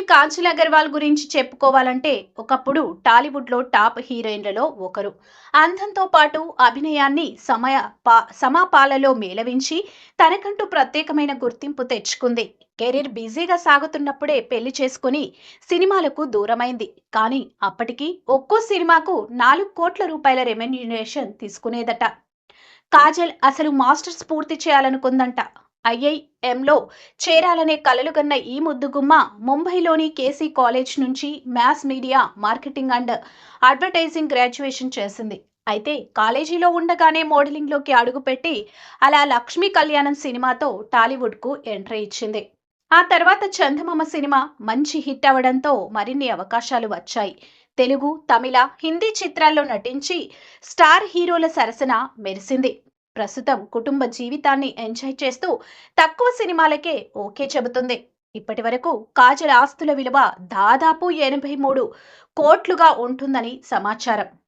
కాజల్ అగర్వాల్ గురించి చెప్పుకోవాలంటే ఒకప్పుడు టాలీవుడ్లో టాప్ హీరోయిన్లలో ఒకరు. అందంతో పాటు అభినయాన్ని సమాపాలలో మేళవించి తనకంటూ ప్రత్యేకమైన గుర్తింపు తెచ్చుకుంది. కెరీర్ బిజీగా సాగుతున్నప్పుడే పెళ్లి చేసుకుని సినిమాలకు దూరమైంది. కానీ అప్పటికి ఒక్కో సినిమాకు 4 కోట్ల రూపాయల రెమ్యునరేషన్ తీసుకునేదట. కాజల్ అసలు మాస్టర్స్ పూర్తి చేయాలనుకుందంట. ఐఐఎంలో చేరాలనే కలలుగన్న ఈ ముద్దుగుమ్మ ముంబైలోని కేసీ కాలేజ్ నుంచి mass media marketing and advertising graduation చేసింది. అయితే కాలేజీలో ఉండగానే మోడలింగ్లోకి అడుగుపెట్టి అలా లక్ష్మీ కళ్యాణం సినిమాతో టాలీవుడ్కు ఎంట్రీ ఇచ్చింది. ఆ తర్వాత చందమామ సినిమా మంచి హిట్ అవడంతో మరిన్ని అవకాశాలు వచ్చాయి. తెలుగు, తమిళ, హిందీ చిత్రాల్లో నటించి స్టార్ హీరోల సరసన మెరిసింది. ప్రస్తుతం కుటుంబ జీవితాన్ని ఎంజాయ్ చేస్తూ తక్కువ సినిమాలకే ఓకే చెబుతుంది. ఇప్పటి వరకు కాజల్ ఆస్తుల విలువ దాదాపు 83 కోట్లుగా ఉంటుందని సమాచారం.